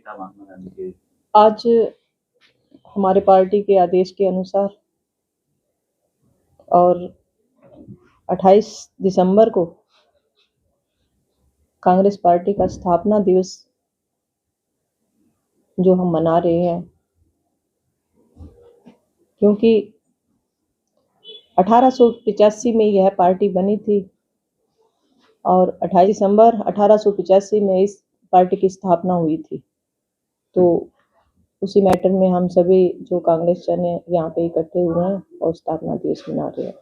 था महात्मा गांधी के? आज हमारे पार्टी के आदेश के अनुसार और 28 दिसंबर को कांग्रेस पार्टी का स्थापना दिवस जो हम मना रहे हैं, क्योंकि 1885 में यह पार्टी बनी थी और 28 दिसंबर 1885 में इस पार्टी की स्थापना हुई थी। तो उसी मैटर में हम सभी जो कांग्रेस जन है यहाँ पे इकट्ठे हुए हैं और स्थापना दिवस मना रहे हैं।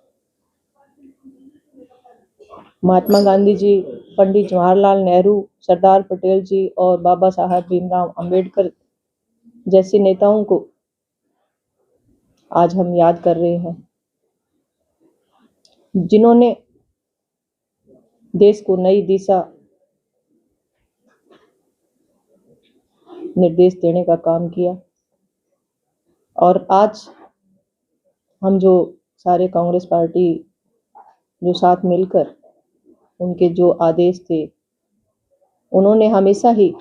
महात्मा गांधी जी, पंडित जवाहरलाल नेहरू, सरदार पटेल जी और बाबा साहब भीमराव अंबेडकर जैसे नेताओं को आज हम याद कर रहे हैं, जिन्होंने देश को नई दिशा निर्देश देने का काम किया। और आज हम जो सारे कांग्रेस पार्टी जो साथ मिलकर उनके जो आदेश थे, उन्होंने हमेशा ही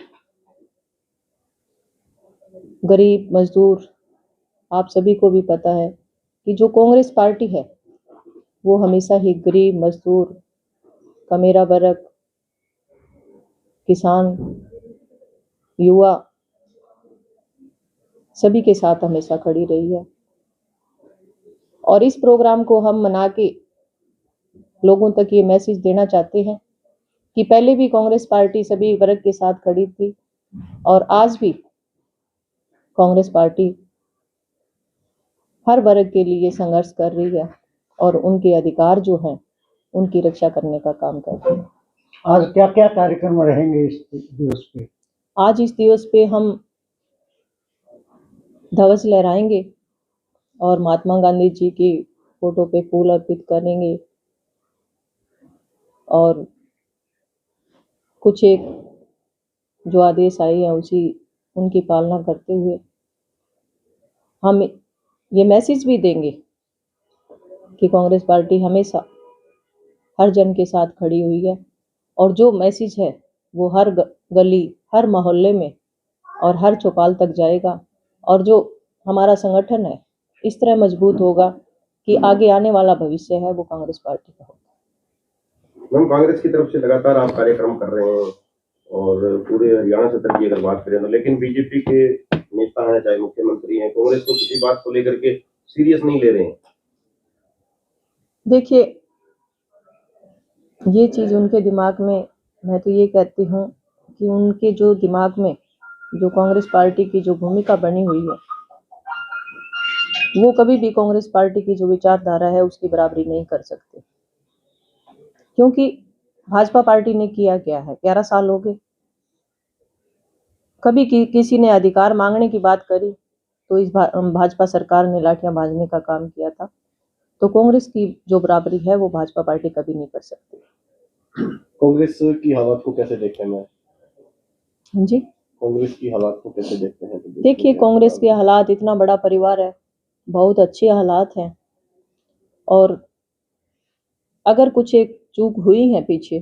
गरीब मजदूर, आप सभी को भी पता है कि जो कांग्रेस पार्टी है वो हमेशा ही गरीब मजदूर, कमेरा वर्ग, किसान, युवा सभी के साथ हमेशा खड़ी रही है। और इस प्रोग्राम को हम मना के लोगों तक ये मैसेज देना चाहते हैं कि पहले भी कांग्रेस पार्टी सभी वर्ग के साथ खड़ी थी और आज भी कांग्रेस पार्टी हर वर्ग के लिए संघर्ष कर रही है और उनके अधिकार जो हैं उनकी रक्षा करने का काम कर रही है। आज क्या क्या कार्यक्रम रहेंगे इस दिवस पे? आज इस दिवस पे हम ध्वज लहराएंगे और महात्मा गांधी जी की फोटो पे फूल अर्पित करेंगे और कुछ एक जो आदेश आए हैं उनकी पालना करते हुए हम ये मैसेज भी देंगे कि कांग्रेस पार्टी हमेशा हर जन के साथ खड़ी हुई है और जो मैसेज है वो हर गली, हर मोहल्ले में और हर चौपाल तक जाएगा और जो हमारा संगठन है इस तरह मजबूत होगा कि आगे आने वाला भविष्य है वो कांग्रेस पार्टी का होगा। मैम, कांग्रेस की तरफ से लगातार आप कार्यक्रम कर रहे हैं और पूरे हरियाणा सत्र की अगर बात करें तो, लेकिन बीजेपी के नेता हैं, चाहे मुख्यमंत्री हैं, कांग्रेस को किसी बात को लेकर के सीरियस नहीं ले रहे हैं। देखिए, ये चीज उनके दिमाग में, मैं तो ये कहती हूँ कि उनके जो दिमाग में जो कांग्रेस पार्टी की जो भूमिका बनी हुई है वो कभी भी कांग्रेस पार्टी की जो विचारधारा है उसकी बराबरी नहीं कर सकते, क्योंकि भाजपा पार्टी ने किया क्या है, 11 साल हो गए, कभी किसी ने अधिकार मांगने की बात करी तो इस भाजपा सरकार ने लाठियां भाजने का काम किया था। तो कांग्रेस की जो बराबरी है वो भाजपा पार्टी कभी नहीं कर सकती। कांग्रेस की हालात को कैसे देखते हैं? हाँ जी, कांग्रेस की हालात को कैसे देखते हैं? देखिए, कांग्रेस के हालात, इतना बड़ा परिवार है, बहुत अच्छे हालात हैं और अगर कुछ एक चूक हुई है पीछे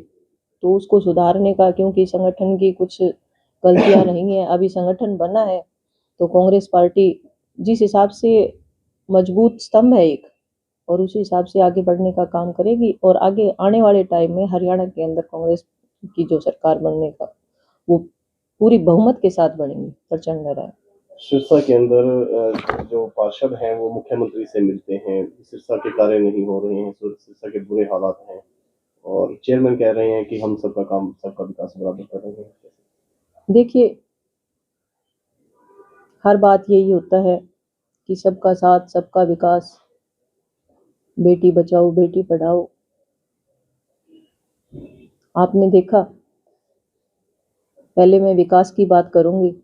तो उसको सुधारने का, क्योंकि संगठन की कुछ गलतियां नहीं है, अभी संगठन बना है तो कांग्रेस पार्टी जिस हिसाब से मजबूत स्तंभ है एक, और उसी हिसाब से आगे बढ़ने का काम करेगी और आगे आने वाले टाइम में हरियाणा के अंदर कांग्रेस की जो सरकार बनने का वो पूरी बहुमत के साथ बनेंगी, प्रचंड राय। सिरसा के अंदर जो पार्षद हैं वो मुख्यमंत्री से मिलते हैं, सिरसा के कार्य नहीं हो रहे हैं, सिरसा के बुरे हालात हैं और चेयरमैन कह रहे हैं कि हम सबका काम, सबका विकास बराबर कर रहे हैं। देखिए, हर बात यही होता है कि सबका साथ सबका विकास, बेटी बचाओ बेटी पढ़ाओ। आपने देखा, पहले मैं विकास की बात करूंगी,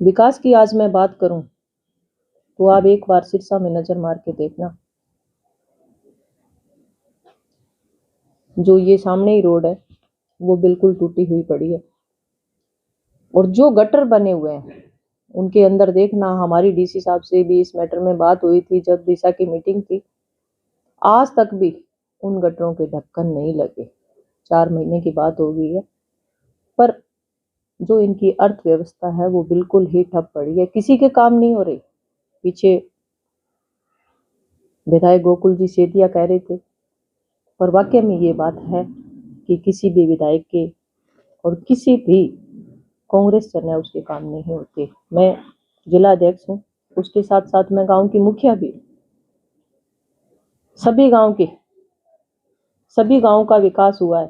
विकास की आज मैं बात करूं तो आप एक बार सिरसा में नजर मार के देखना, जो ये सामने ही रोड है वो बिल्कुल टूटी हुई पड़ी है और जो गटर बने हुए हैं उनके अंदर देखना, हमारी डीसी साहब से भी इस मैटर में बात हुई थी जब दिशा की मीटिंग थी, आज तक भी उन गटरों के ढक्कन नहीं लगे, 4 महीने की बात हो गई है। पर जो इनकी अर्थव्यवस्था है वो बिल्कुल ही ठप पड़ी है, किसी के काम नहीं हो रहे। पीछे विधायक गोकुल जी सेतिया कह रहे थे, पर वाकई में ये बात है कि किसी भी विधायक के और किसी भी कांग्रेस चुनाव उसके काम नहीं होते। मैं जिला अध्यक्ष हूँ, उसके साथ साथ मैं गांव की मुखिया भी। सभी गांव का विकास हुआ है,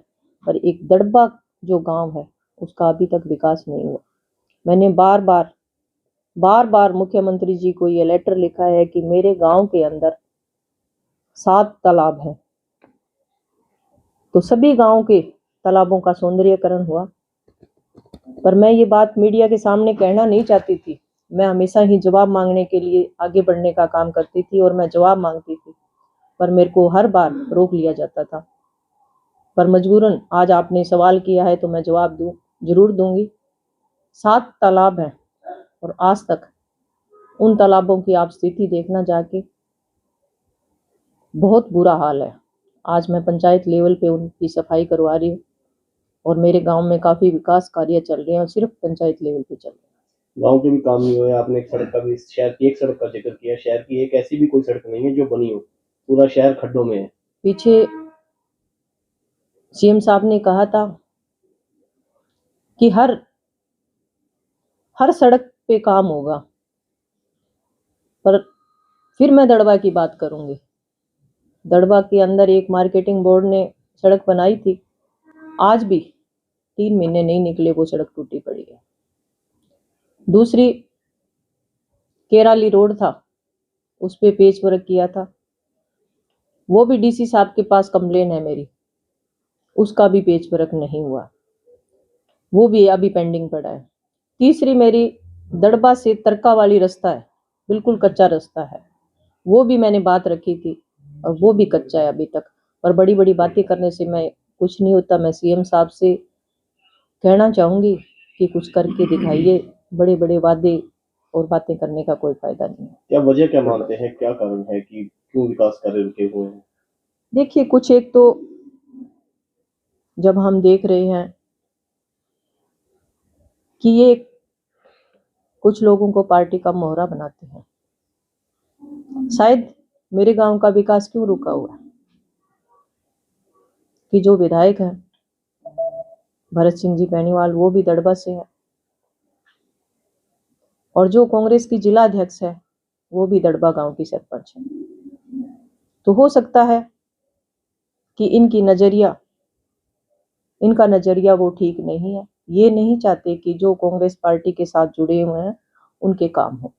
पर एक दड़बा जो गांव है उसका अभी तक विकास नहीं हुआ। मैंने बार बार मुख्यमंत्री जी को ये लेटर लिखा है कि मेरे गांव के अंदर 7 तालाब हैं, तो सभी गांव के तालाबों का सौंदर्यीकरण हुआ। पर मैं ये बात मीडिया के सामने कहना नहीं चाहती थी। मैं हमेशा ही जवाब मांगने के लिए आगे बढ़ने का काम करती थी और मैं जवाब मांगती थी, पर मेरे को हर बार रोक लिया जाता था। पर मजबूरन आज आपने सवाल किया है तो मैं जवाब जरूर दूंगी। 7 तालाब हैं और आज तक उन तालाबों की आप स्थिति देखना जाके, बहुत बुरा हाल है। आज मैं पंचायत लेवल पे उनकी सफाई करवा रही हूँ और मेरे गांव में काफी विकास कार्य चल रहे हैं और सिर्फ पंचायत लेवल पे चल रहे हैं। गांव के भी काम नहीं हुए। आपने एक सड़क का भी, शहर की एक सड़क का जिक्र किया। शहर की एक ऐसी भी कोई सड़क नहीं है जो बनी हो, पूरा शहर खड्डों में है। पीछे सीएम साहब ने कहा था कि हर सड़क पे काम होगा, पर फिर मैं दड़बा की बात करूंगी। दड़बा के अंदर एक मार्केटिंग बोर्ड ने सड़क बनाई थी, आज भी 3 महीने नहीं निकले वो सड़क टूटी पड़ी है। दूसरी केराली रोड था, उस पे पेच वर्क किया था, वो भी डीसी साहब के पास कंप्लेन है मेरी, उसका भी पेच वर्क नहीं हुआ, वो भी अभी पेंडिंग पड़ा है। तीसरी मेरी दड़बा से तरका वाली रास्ता है, बिल्कुल कच्चा रास्ता है, वो भी मैंने बात रखी थी और वो भी कच्चा है अभी तक। पर बड़ी बड़ी बातें करने से मैं कुछ नहीं होता। मैं सीएम साहब से कहना चाहूंगी कि कुछ करके दिखाइए। बड़े बड़े वादे और बातें करने का कोई फायदा नहीं है। क्या वजह क्या मानते हैं, क्या कारण है कि क्यों विकास कार्य रुके हुए हैं? देखिए, कुछ एक तो जब हम देख रहे हैं कि ये कुछ लोगों को पार्टी का मोहरा बनाते हैं, शायद मेरे गांव का विकास क्यों रुका हुआ है कि जो विधायक हैं भरत सिंह जी पैनीवाल, वो भी दड़बा से है, और जो कांग्रेस की जिला अध्यक्ष है वो भी दड़बा गांव की सरपंच है। तो हो सकता है कि इनका नजरिया वो ठीक नहीं है। ये नहीं चाहते कि जो कांग्रेस पार्टी के साथ जुड़े हुए हैं उनके काम हो।